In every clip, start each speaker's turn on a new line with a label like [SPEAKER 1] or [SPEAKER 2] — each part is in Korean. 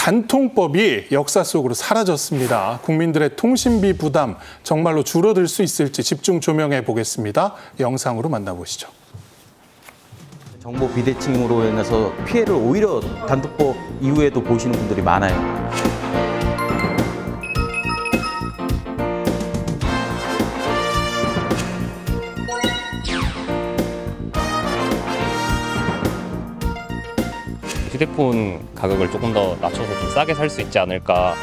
[SPEAKER 1] 단통법이 역사 속으로 사라졌습니다. 국민들의 통신비 부담 정말로 줄어들 수 있을지 집중 조명해 보겠습니다. 영상으로 만나보시죠.
[SPEAKER 2] 정보 비대칭으로 인해서 피해를 오히려 단통법 이후에도 보시는 분들이 많아요.
[SPEAKER 3] 휴대폰 가격을 조금 더 낮춰서 좀 싸게 살 수 있지 않을까.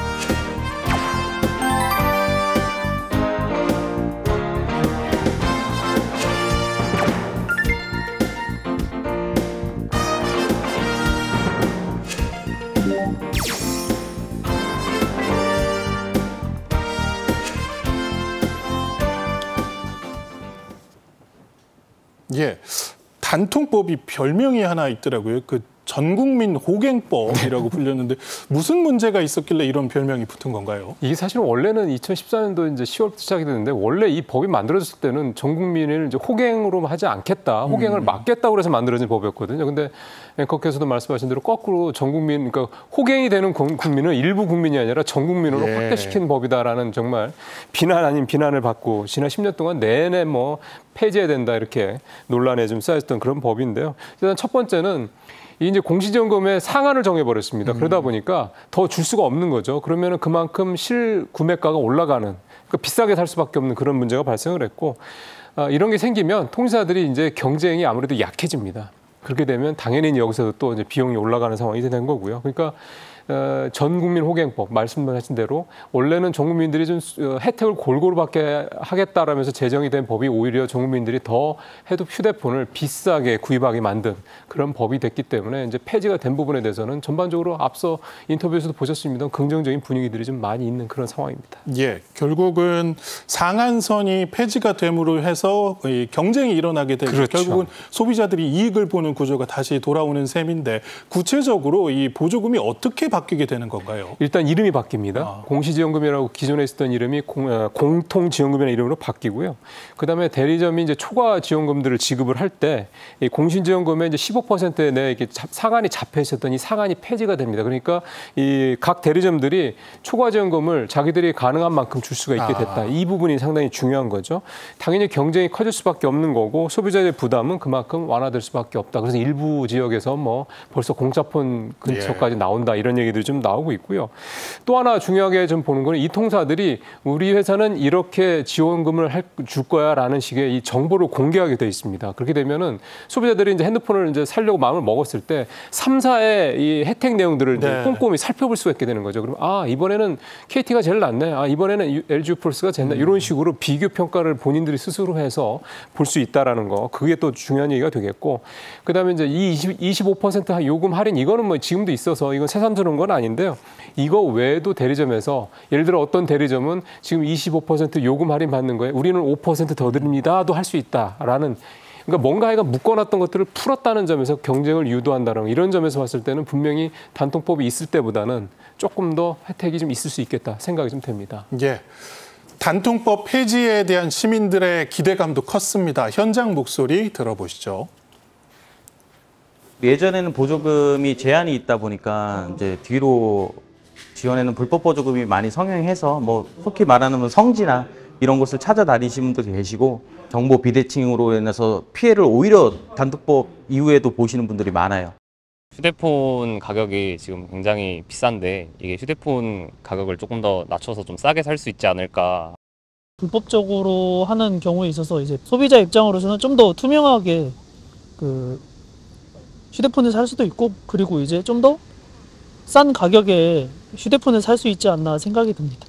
[SPEAKER 1] 예, 단통법이 별명이 하나 있더라고요. 전국민 호갱법이라고 불렸는데 무슨 문제가 있었길래 이런 별명이 붙은 건가요?
[SPEAKER 4] 이게 사실 원래는 2014년도 이제 10월부터 시작이 됐는데 원래 이 법이 만들어졌을 때는 전 국민을 이제 호갱으로 하지 않겠다, 호갱을 막겠다고 해서 만들어진 법이었거든요. 근데 앵커께서도 말씀하신 대로 거꾸로 전 국민, 그러니까 호갱이 되는 국민은 일부 국민이 아니라 전 국민으로 확대시킨 법이다라는 정말 비난 아닌 비난을 받고 지난 10년 동안 내내 뭐 폐지해야 된다 이렇게 논란에 좀 쌓였던 그런 법인데요. 일단 첫 번째는 이제 공시지원금의 상한을 정해버렸습니다. 그러다 보니까 더 줄 수가 없는 거죠. 그러면 그만큼 실구매가가 올라가는, 그러니까 비싸게 살 수밖에 없는 그런 문제가 발생을 했고, 이런 게 생기면 통신사들이 이제 경쟁이 아무래도 약해집니다. 그렇게 되면 당연히 여기서도 또 이제 비용이 올라가는 상황이 된 거고요. 그러니까 전 국민 호갱법 말씀하신 대로 원래는 전 국민들이 좀 혜택을 골고루 받게 하겠다라면서 제정이 된 법이 오히려 전 국민들이 더 해도 휴대폰을 비싸게 구입하게 만든 그런 법이 됐기 때문에 이제 폐지가 된 부분에 대해서는 전반적으로 앞서 인터뷰에서도 보셨습니다. 긍정적인 분위기들이 좀 많이 있는 그런 상황입니다.
[SPEAKER 1] 예, 결국은 상한선이 폐지가 됨으로 해서 경쟁이 일어나게 되고 그렇죠. 결국은 소비자들이 이익을 보는 구조가 다시 돌아오는 셈인데 구체적으로 이 보조금이 어떻게 바뀌게 되는 건가요? 일단
[SPEAKER 4] 이름이 바뀝니다. 공시지원금이라고 기존에 있었던 이름이 공통지원금이라는 이름으로 바뀌고요. 그다음에 대리점이 이제 초과 지원금들을 지급을 할 때 공시지원금의 이제 15% 내에 이렇게 상한이 잡혀 있었던 이 상한이 폐지가 됩니다. 그러니까 이 각 대리점들이 초과 지원금을 자기들이 가능한 만큼 줄 수가 있게 됐다. 이 부분이 상당히 중요한 거죠. 당연히 경쟁이 커질 수밖에 없는 거고 소비자의 부담은 그만큼 완화될 수밖에 없다. 그래서 일부 지역에서 뭐 벌써 공짜폰 근처까지 나온다 이런 얘기들이 좀 나오고 있고요. 또 하나 중요하게 좀 보는 거는 이 통사들이 우리 회사는 이렇게 지원금을 줄 거야라는 식의 이 정보를 공개하게 돼 있습니다. 그렇게 되면은 소비자들이 이제 핸드폰을 이제 사려고 마음을 먹었을 때 3사의 이 혜택 내용들을 이제 꼼꼼히 살펴볼 수가 있게 되는 거죠. 그럼 이번에는 KT가 제일 낫네. 이번에는 LG 플러스가 제일 낫네. 이런 식으로 비교 평가를 본인들이 스스로 해서 볼 수 있다라는 거. 그게 또 중요한 얘기가 되겠고. 그다음에 이제 이 25% 요금 할인 이거는 뭐 지금도 있어서 이건 새삼스러운 건 아닌데요. 이거 외에도 대리점에서 예를 들어 어떤 대리점은 지금 25% 요금 할인 받는 거에 우리는 5% 더 드립니다도 할 수 있다라는 그러니까 뭔가 해가 묶어놨던 것들을 풀었다는 점에서 경쟁을 유도한다는 이런 점에서 봤을 때는 분명히 단통법이 있을 때보다는 조금 더 혜택이 좀 있을 수 있겠다 생각이 좀 됩니다.
[SPEAKER 1] 예. 단통법 폐지에 대한 시민들의 기대감도 컸습니다. 현장 목소리 들어보시죠.
[SPEAKER 2] 예전에는 보조금이 제한이 있다 보니까 이제 뒤로 지원에는 불법 보조금이 많이 성행해서 뭐 속히 말하는 성지나 이런 곳을 찾아다니시는 분도 계시고 정보 비대칭으로 인해서 피해를 오히려 단통법 이후에도 보시는 분들이 많아요.
[SPEAKER 3] 휴대폰 가격이 지금 굉장히 비싼데 이게 휴대폰 가격을 조금 더 낮춰서 좀 싸게 살 수 있지 않을까.
[SPEAKER 5] 불법적으로 하는 경우에 있어서 이제 소비자 입장으로서는 좀 더 투명하게 휴대폰을 살 수도 있고 그리고 이제 좀 더 싼 가격에 휴대폰을 살 수 있지 않나 생각이 듭니다.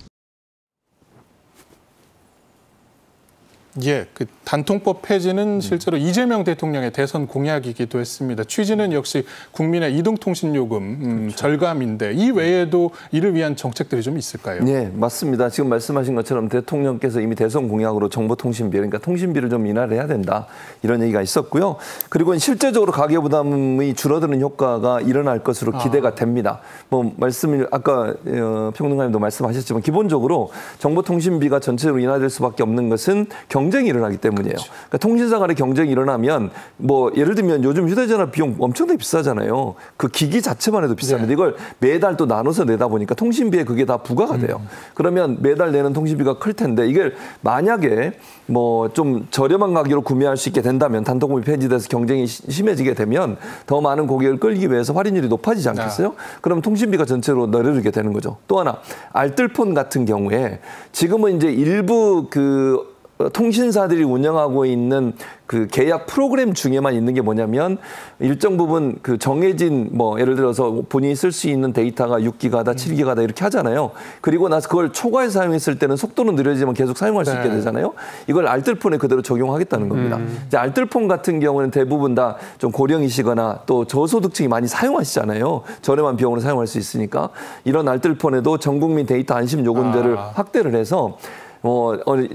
[SPEAKER 1] 예, 단통법 폐지는 실제로 이재명 대통령의 대선 공약이기도 했습니다. 취지는 역시 국민의 이동통신요금 절감인데 이 외에도 이를 위한 정책들이 좀 있을까요?
[SPEAKER 6] 네, 맞습니다. 지금 말씀하신 것처럼 대통령께서 이미 대선 공약으로 정보통신비, 그러니까 통신비를 좀 인하를 해야 된다 이런 얘기가 있었고요. 그리고 실제적으로 가계부담이 줄어드는 효과가 일어날 것으로 기대가 됩니다. 뭐 말씀을 아까 평론가님도 말씀하셨지만 기본적으로 정보통신비가 전체적으로 인하될 수밖에 없는 것은 경쟁이 일어나기 때문이에요. 그러니까 통신사 간의 경쟁이 일어나면 뭐 예를 들면 요즘 휴대전화 비용 엄청나게 비싸잖아요. 그 기기 자체만 해도 비쌉니다. 이걸 매달 또 나눠서 내다 보니까 통신비에 그게 다 부과가 돼요. 그러면 매달 내는 통신비가 클 텐데 이게 만약에 뭐 좀 저렴한 가격으로 구매할 수 있게 된다면 단톡금이 폐지돼서 경쟁이 심해지게 되면 더 많은 고객을 끌기 위해서 할인율이 높아지지 않겠어요? 그럼 통신비가 전체로 내려지게 되는 거죠. 또 하나 알뜰폰 같은 경우에 지금은 이제 일부 그 통신사들이 운영하고 있는 그 계약 프로그램 중에만 있는 게 뭐냐면 일정 부분 그 정해진 뭐 예를 들어서 본인이 쓸 수 있는 데이터가 6기가다, 7기가다 이렇게 하잖아요. 그리고 나서 그걸 초과해서 사용했을 때는 속도는 느려지만 계속 사용할 수 있게 되잖아요. 이걸 알뜰폰에 그대로 적용하겠다는 겁니다. 이제 알뜰폰 같은 경우는 대부분 다 좀 고령이시거나 또 저소득층이 많이 사용하시잖아요. 저렴한 비용으로 사용할 수 있으니까 이런 알뜰폰에도 전 국민 데이터 안심 요금제를 확대를 해서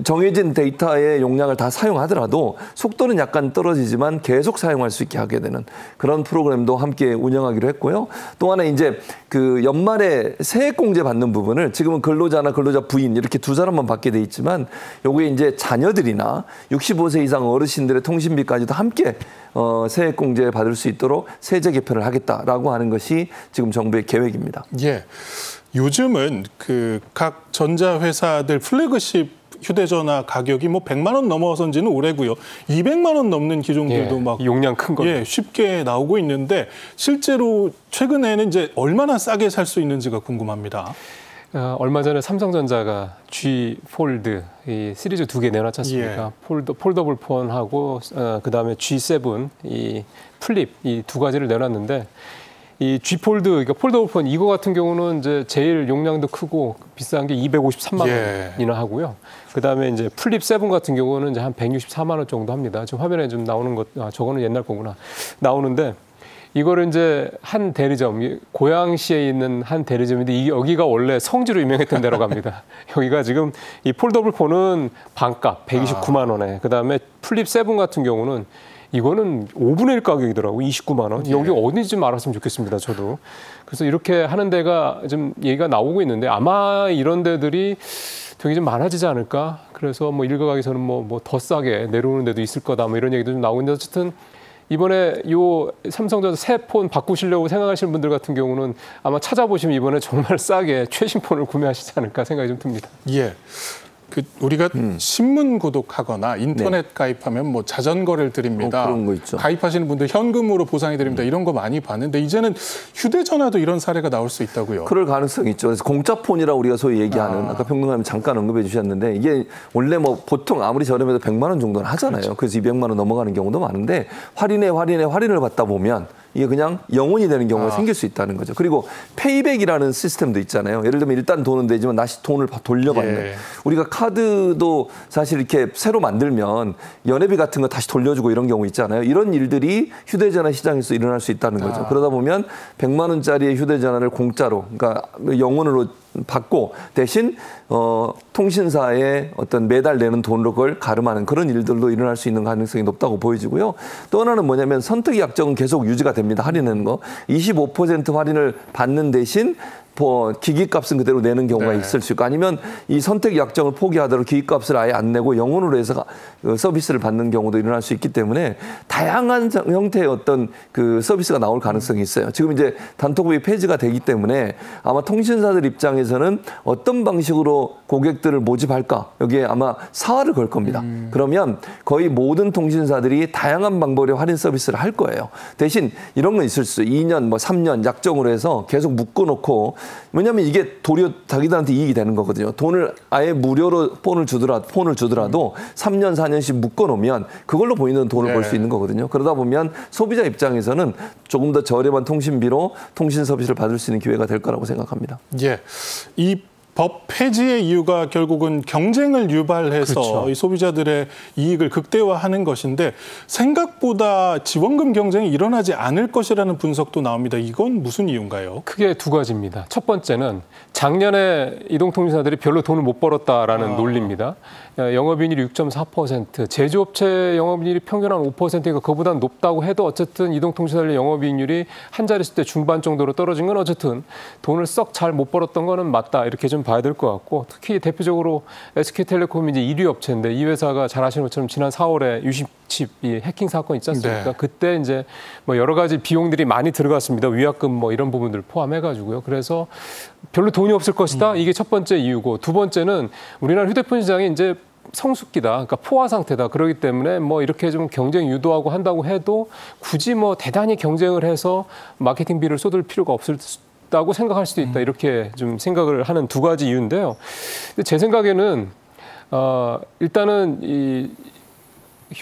[SPEAKER 6] 정해진 데이터의 용량을 다 사용하더라도 속도는 약간 떨어지지만 계속 사용할 수 있게 하게 되는 그런 프로그램도 함께 운영하기로 했고요. 또 하나 이제 그 연말에 세액공제 받는 부분을 지금은 근로자나 근로자 부인 이렇게 두 사람만 받게 돼 있지만 요게 이제 자녀들이나 65세 이상 어르신들의 통신비까지도 함께 세액공제 받을 수 있도록 세제 개편을 하겠다라고 하는 것이 지금 정부의 계획입니다.
[SPEAKER 1] 예. 요즘은 그 각 전자회사들 플래그십 휴대전화 가격이 뭐 100만 원 넘어선지는 오래고요. 200만 원 넘는 기종들도 막
[SPEAKER 4] 용량 큰 거.
[SPEAKER 1] 쉽게 나오고 있는데 실제로 최근에는 이제 얼마나 싸게 살 수 있는지가 궁금합니다.
[SPEAKER 4] 얼마 전에 삼성전자가 G 폴드 이 시리즈 2개 내놨지 않습니까? 폴더블 폰하고 그다음에 G7 이 플립 이 두 가지를 내놨는데 이 G 폴드, 그러니까 폴더블 폰 이거 같은 경우는 이제 제일 용량도 크고 비싼 게 253만 원이나 하고요. 그다음에 이제 플립 7 같은 경우는 이제 한 164만 원 정도 합니다. 지금 화면에 좀 나오는 것, 저거는 옛날 거구나. 나오는데 이거를 이제 한 대리점, 고양시에 있는 한 대리점인데 여기가 원래 성지로 유명했던 데로 갑니다. 여기가 지금 이 폴더블 폰은 반값 129만 원에, 그다음에 플립 7 같은 경우는 이거는 5분의 1 가격이더라고요. 29만 원. 여기 어딘지 좀 알았으면 좋겠습니다. 저도. 그래서 이렇게 하는 데가 좀 얘기가 나오고 있는데 아마 이런 데들이 되게 좀 많아지지 않을까. 그래서 뭐 일각에서는 뭐 더 싸게 내려오는 데도 있을 거다. 뭐 이런 얘기도 좀 나오고 있는데 어쨌든 이번에 요 삼성전자 새 폰 바꾸시려고 생각하시는 분들 같은 경우는 아마 찾아보시면 이번에 정말 싸게 최신 폰을 구매하시지 않을까 생각이 좀 듭니다.
[SPEAKER 1] 예. 그 우리가 신문 구독하거나 인터넷 가입하면 뭐 자전거를 드립니다.
[SPEAKER 6] 그런 거 있죠.
[SPEAKER 1] 가입하시는 분들 현금으로 보상해 드립니다. 이런 거 많이 봤는데 이제는 휴대전화도 이런 사례가 나올 수 있다고요.
[SPEAKER 6] 그럴 가능성이 있죠. 그래서 공짜폰이라고 우리가 소위 얘기하는 아까 평론가님 잠깐 언급해 주셨는데 이게 원래 뭐 보통 아무리 저렴해도 100만 원 정도는 하잖아요. 그렇죠. 그래서 200만 원 넘어가는 경우도 많은데 할인을 받다 보면 이게 그냥 영원이 되는 경우가 생길 수 있다는 거죠. 그리고 페이백이라는 시스템도 있잖아요. 예를 들면 일단 돈은 내지만 다시 돈을 돌려받는. 우리가 카드도 사실 이렇게 새로 만들면 연회비 같은 거 다시 돌려주고 이런 경우 있잖아요. 이런 일들이 휴대전화 시장에서 일어날 수 있다는 거죠. 그러다 보면 100만 원짜리의 휴대전화를 공짜로, 그러니까 영원으로 받고 대신 통신사에 어떤 매달 내는 돈으로 그걸 가름하는 그런 일들도 일어날 수 있는 가능성이 높다고 보여지고요. 또 하나는 뭐냐면 선택 약정은 계속 유지가 됩니다. 할인하는 거. 25% 할인을 받는 대신 기기값은 그대로 내는 경우가 있을 수 있고 아니면 이 선택 약정을 포기하도록 기기값을 아예 안 내고 영원으로 해서 서비스를 받는 경우도 일어날 수 있기 때문에 다양한 형태의 어떤 그 서비스가 나올 가능성이 있어요. 지금 이제 단톡금이 폐지가 되기 때문에 아마 통신사들 입장에서는 어떤 방식으로 고객들을 모집할까 여기에 아마 사활을 걸 겁니다. 그러면 거의 모든 통신사들이 다양한 방법의 할인 서비스를 할 거예요. 대신 이런 건 있을 수 2년, 뭐 3년 약정으로 해서 계속 묶어놓고 왜냐하면 이게 도리어 자기들한테 이익이 되는 거거든요. 돈을 아예 무료로 폰을 주더라도 3년, 4년씩 묶어놓으면 그걸로 보이는 돈을 벌 수 있는 거거든요. 그러다 보면 소비자 입장에서는 조금 더 저렴한 통신비로 통신 서비스를 받을 수 있는 기회가 될 거라고 생각합니다.
[SPEAKER 1] 예, 이 법 폐지의 이유가 결국은 경쟁을 유발해서
[SPEAKER 4] 그렇죠.
[SPEAKER 1] 이 소비자들의 이익을 극대화하는 것인데 생각보다 지원금 경쟁이 일어나지 않을 것이라는 분석도 나옵니다. 이건 무슨 이유인가요?
[SPEAKER 4] 크게 두 가지입니다. 첫 번째는 작년에 이동통신사들이 별로 돈을 못 벌었다라는 논리입니다. 영업이익률이 6.4%, 제조업체 영업이익률이 평균 한 5%니까 그보다 높다고 해도 어쨌든 이동통신사의 영업이익률이 한 자릿수 대 중반 정도로 떨어진 건 어쨌든 돈을 썩 잘 못 벌었던 거는 맞다. 이렇게 좀 좀 봐야 될 것 같고 특히 대표적으로 SK텔레콤이 이제 1위 업체인데 이 회사가 잘 아시는 것처럼 지난 4월에 유심칩 해킹 사건 있지 않습니까?
[SPEAKER 1] 네.
[SPEAKER 4] 그때 이제 뭐 여러 가지 비용들이 많이 들어갔습니다. 위약금 뭐 이런 부분들 포함해가지고요. 그래서 별로 돈이 없을 것이다. 이게 첫 번째 이유고 두 번째는 우리나라 휴대폰 시장이 이제 성숙기다. 그러니까 포화 상태다. 그렇기 때문에 뭐 이렇게 좀 경쟁 유도하고 한다고 해도 굳이 뭐 대단히 경쟁을 해서 마케팅비를 쏟을 필요가 없다고 생각할 수도 있다. 이렇게 좀 생각을 하는 두 가지 이유인데요. 근데 제 생각에는 일단은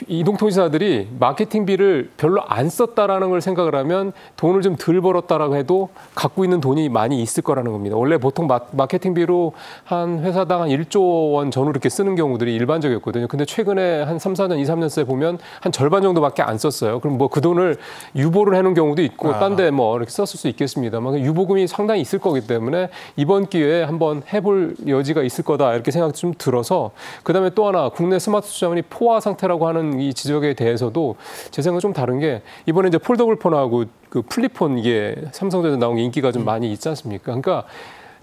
[SPEAKER 4] 이동통신사들이 마케팅비를 별로 안 썼다라는 걸 생각을 하면 돈을 좀 덜 벌었다라고 해도 갖고 있는 돈이 많이 있을 거라는 겁니다. 원래 보통 마케팅비로 한 회사당 한 1조 원 전후 이렇게 쓰는 경우들이 일반적이었거든요. 근데 최근에 한 3, 4년, 2, 3년 새 보면 한 절반 정도밖에 안 썼어요. 그럼 뭐 그 돈을 유보를 해놓은 경우도 있고 딴 데 뭐 이렇게 썼을 수 있겠습니다만 유보금이 상당히 있을 거기 때문에 이번 기회에 한번 해볼 여지가 있을 거다 이렇게 생각이 좀 들어서 그다음에 또 하나 국내 스마트 투자문이 포화 상태라고 하는 이 지적에 대해서도 제 생각은 좀 다른 게 이번에 이제 폴더블 폰하고 그 플립폰 이게 삼성전자 나온 게 인기가 좀 많이 있지 않습니까? 그러니까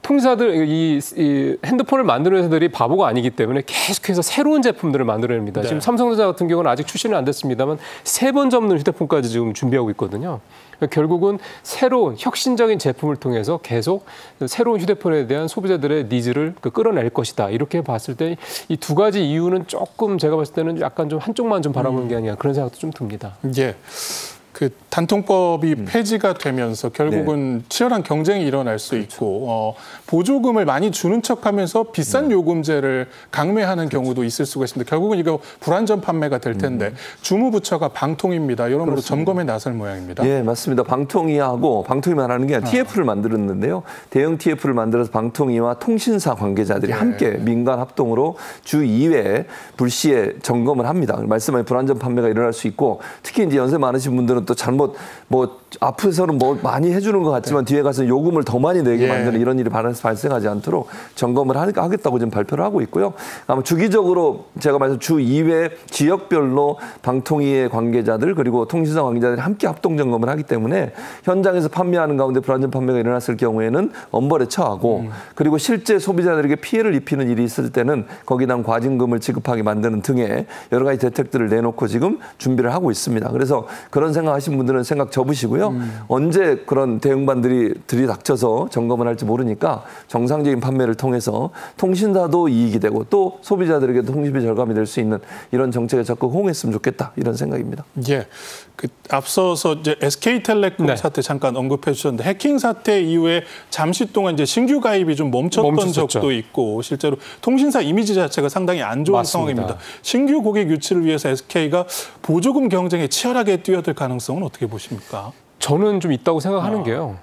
[SPEAKER 4] 통신사들 이 핸드폰을 만드는 회사들이 바보가 아니기 때문에 계속해서 새로운 제품들을 만들어냅니다.
[SPEAKER 1] 네.
[SPEAKER 4] 지금 삼성전자 같은 경우는 아직 출시는 안 됐습니다만 3번 접는 휴대폰까지 지금 준비하고 있거든요. 그러니까 결국은 새로운 혁신적인 제품을 통해서 계속 새로운 휴대폰에 대한 소비자들의 니즈를 끌어낼 것이다. 이렇게 봤을 때 이 두 가지 이유는 조금 제가 봤을 때는 약간 좀 한쪽만 좀 바라보는 게 아니라 그런 생각도 좀 듭니다.
[SPEAKER 1] 예. 그 단통법이 폐지가 되면서 결국은 치열한 경쟁이 일어날 수 있고 보조금을 많이 주는 척하면서 비싼 요금제를 강매하는 경우도 있을 수가 있습니다. 결국은 이거 불안전 판매가 될 텐데 주무부처가 방통위입니다. 여러모로 점검에 나설 모양입니다.
[SPEAKER 6] 예, 맞습니다. 방통위만 하는 게 아니라 TF를 만들었는데요. 대형 TF를 만들어서 방통위와 통신사 관계자들이 함께 민간 합동으로 주 2회 불시에 점검을 합니다. 말씀하신 불안전 판매가 일어날 수 있고 특히 이제 연세 많으신 분들은 또 잘못 앞에서는 뭐 많이 해주는 것 같지만 뒤에 가서 요금을 더 많이 내게 만드는 이런 일이 발생하지 않도록 점검을 하겠다고 지금 발표를 하고 있고요. 아마 주기적으로 제가 말씀 주 2회 지역별로 방통위의 관계자들 그리고 통신사 관계자들이 함께 합동 점검을 하기 때문에 현장에서 판매하는 가운데 불안전 판매가 일어났을 경우에는 엄벌에 처하고 그리고 실제 소비자들에게 피해를 입히는 일이 있을 때는 거기다 과징금을 지급하게 만드는 등의 여러 가지 대책들을 내놓고 지금 준비를 하고 있습니다. 그래서 그런 생각하신 분들은 생각 접으시고요. 언제 그런 대응반들이 들이닥쳐서 점검을 할지 모르니까 정상적인 판매를 통해서 통신사도 이익이 되고 또 소비자들에게도 통신비 절감이 될 수 있는 이런 정책에 적극 호응했으면 좋겠다 이런 생각입니다.
[SPEAKER 1] 예, 앞서서 이제 SK텔레콤 사태 잠깐 언급해 주셨는데 해킹 사태 이후에 잠시 동안 이제 신규 가입이 좀 멈췄던 적도 있고 실제로 통신사 이미지 자체가 상당히 안 좋은 상황입니다. 신규 고객 유치를 위해서 SK가 보조금 경쟁에 치열하게 뛰어들 가능성은 어떻게 보십니까?
[SPEAKER 4] 저는 좀 있다고 생각하는 게요.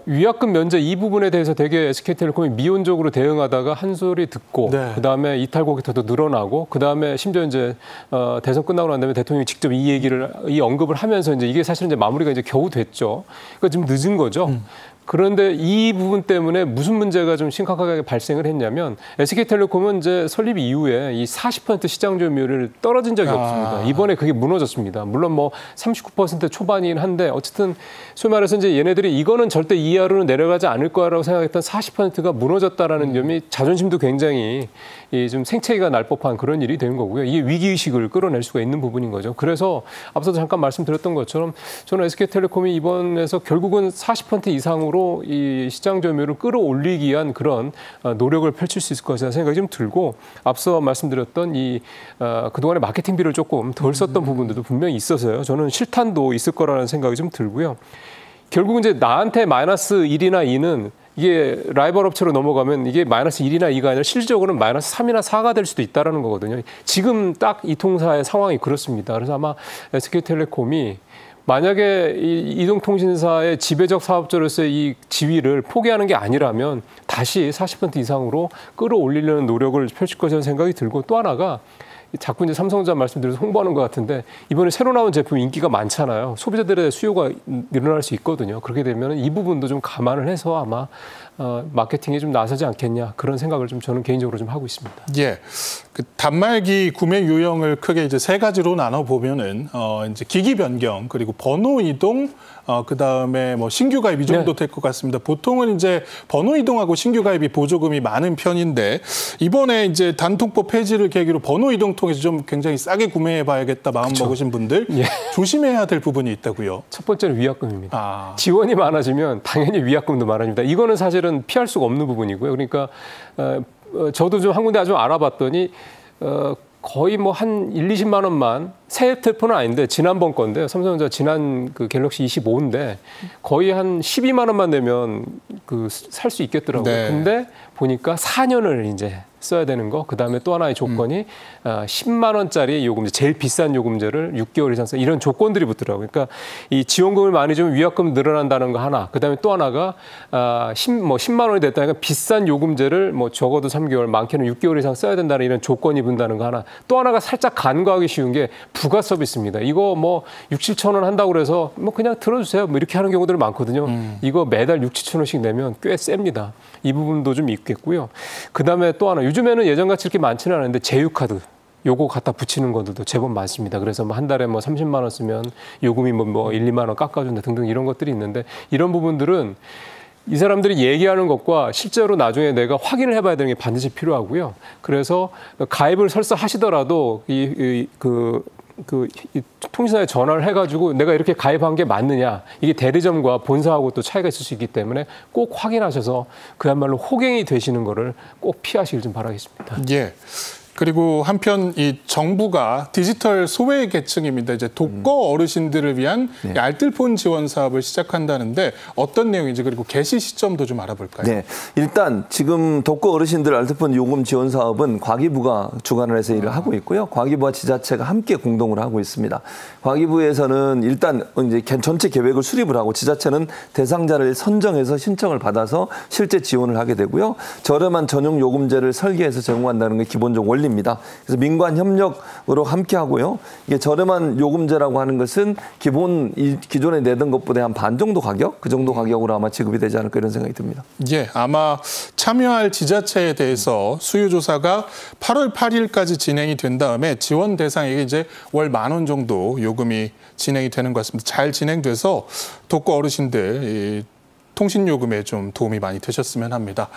[SPEAKER 4] 위약금 면제 이 부분에 대해서 되게 SK텔레콤이 미온적으로 대응하다가 한 소리 듣고 그다음에 이탈 고객들도 늘어나고 그다음에 심지어 이제 대선 끝나고 난 다음에 대통령이 직접 이 언급을 하면서 이제 이게 사실은 이제 마무리가 이제 겨우 됐죠. 그러니까 좀 늦은 거죠. 그런데 이 부분 때문에 무슨 문제가 좀 심각하게 발생을 했냐면 SK텔레콤은 이제 설립 이후에 이 40% 시장 점유율을 떨어진 적이 없습니다. 이번에 그게 무너졌습니다. 물론 뭐 39% 초반이긴 한데 어쨌든 소위 말해서 이제 얘네들이 이거는 절대 이하로는 내려가지 않을 거라고 생각했던 40%가 무너졌다라는 점이 자존심도 굉장히 좀 생채기가 날 법한 그런 일이 되는 거고요. 이게 위기의식을 끌어낼 수가 있는 부분인 거죠. 그래서 앞서도 잠깐 말씀드렸던 것처럼 저는 SK텔레콤이 이번에서 결국은 40% 이상으로 이 시장 점유율을 끌어올리기 위한 그런 노력을 펼칠 수 있을 것이라는 생각이 좀 들고 앞서 말씀드렸던 그동안의 마케팅비를 조금 덜 썼던 부분들도 분명히 있어서요. 저는 실탄도 있을 거라는 생각이 좀 들고요. 결국은 이제 나한테 마이너스 1이나 2는 이게 라이벌 업체로 넘어가면 이게 마이너스 1이나 2가 아니라 실질적으로는 마이너스 3이나 4가 될 수도 있다는 거거든요. 지금 딱 이 통사의 상황이 그렇습니다. 그래서 아마 SK텔레콤이 만약에 이동통신사의 지배적 사업자로서의 이 지위를 포기하는 게 아니라면 다시 40% 이상으로 끌어올리려는 노력을 펼칠 것이라는 생각이 들고 또 하나가 자꾸 이제 삼성전자 말씀드려서 홍보하는 것 같은데 이번에 새로 나온 제품 인기가 많잖아요. 소비자들의 수요가 늘어날 수 있거든요. 그렇게 되면 이 부분도 좀 감안을 해서 아마 마케팅에 좀 나서지 않겠냐 그런 생각을 좀 저는 개인적으로 좀 하고 있습니다.
[SPEAKER 1] 예, 그 단말기 구매 유형을 크게 이제 세 가지로 나눠 보면은 이제 기기 변경 그리고 번호 이동 그 다음에 뭐 신규 가입 이 정도 될 것 같습니다. 보통은 이제 번호 이동하고 신규 가입이 보조금이 많은 편인데 이번에 이제 단통법 폐지를 계기로 번호 이동 통해서 좀 굉장히 싸게 구매해봐야겠다 마음 먹으신 분들 조심해야 될 부분이 있다고요.
[SPEAKER 4] 첫 번째는 위약금입니다. 지원이 많아지면 당연히 위약금도 많아집니다. 이거는 사실은 피할 수가 없는 부분이고요. 그러니까 저도 좀 한 군데 좀 알아봤더니 거의 뭐 한 20만 원만 새 휴대폰은 아닌데 지난번 건데요. 삼성전자 지난 그 갤럭시 25인데 거의 한 12만 원만 내면 그 살 수 있겠더라고요.
[SPEAKER 1] 네.
[SPEAKER 4] 근데 보니까 4년을 이제 써야 되는 거. 그다음에 또 하나의 조건이 10만 원짜리 요금제, 제일 비싼 요금제를 6개월 이상 써. 이런 조건들이 붙더라고요. 그러니까 이 지원금을 많이 주면 위약금 늘어난다는 거 하나. 그다음에 또 하나가 10만 원이 됐다니까 비싼 요금제를 뭐 적어도 3개월, 많게는 6개월 이상 써야 된다는 이런 조건이 붙는다는 거 하나. 또 하나가 살짝 간과하기 쉬운 게 부가 서비스입니다. 이거 뭐 6, 7천 원 한다고 그래서 뭐 그냥 들어주세요. 뭐 이렇게 하는 경우들이 많거든요. 이거 매달 6, 7천 원씩 내면 꽤 셉니다. 이 부분도 좀 있겠고요. 그다음에 또 하나. 요즘에는 예전같이 이렇게 많지는 않은데 제휴카드. 요거 갖다 붙이는 것들도 제법 많습니다. 그래서 뭐 한 달에 뭐 30만 원 쓰면 요금이 뭐 1, 2만 원 깎아준다 등등 이런 것들이 있는데 이런 부분들은 이 사람들이 얘기하는 것과 실제로 나중에 내가 확인을 해봐야 되는 게 반드시 필요하고요. 그래서 가입을 설사 하시더라도 이 통신사에 전화를 해가지고 내가 이렇게 가입한 게 맞느냐 이게 대리점과 본사하고 또 차이가 있을 수 있기 때문에 꼭 확인하셔서 그야말로 호갱이 되시는 거를 꼭 피하시길 좀 바라겠습니다.
[SPEAKER 1] 예. 그리고 한편 이 정부가 디지털 소외 계층입니다. 이제 독거 어르신들을 위한 이 알뜰폰 지원 사업을 시작한다는데 어떤 내용인지 그리고 개시 시점도 좀 알아볼까요?
[SPEAKER 6] 네, 일단 지금 독거 어르신들 알뜰폰 요금 지원 사업은 과기부가 주관을 해서 일을 하고 있고요. 과기부와 지자체가 함께 공동으로 하고 있습니다. 과기부에서는 일단 이제 전체 계획을 수립을 하고 지자체는 대상자를 선정해서 신청을 받아서 실제 지원을 하게 되고요. 저렴한 전용 요금제를 설계해서 제공한다는 게 기본적 원리입니다. 그래서 민관 협력으로 함께 하고요. 이게 저렴한 요금제라고 하는 것은 기존에 내던 것보다 한 반 정도 가격, 그 정도 가격으로 아마 지급이 되지 않을까 이런 생각이 듭니다.
[SPEAKER 1] 예, 아마 참여할 지자체에 대해서 수요조사가 8월 8일까지 진행이 된 다음에 지원 대상에게 이제 월 10,000원 정도 요금이 진행이 되는 것 같습니다. 잘 진행돼서 독거 어르신들 통신요금에 좀 도움이 많이 되셨으면 합니다.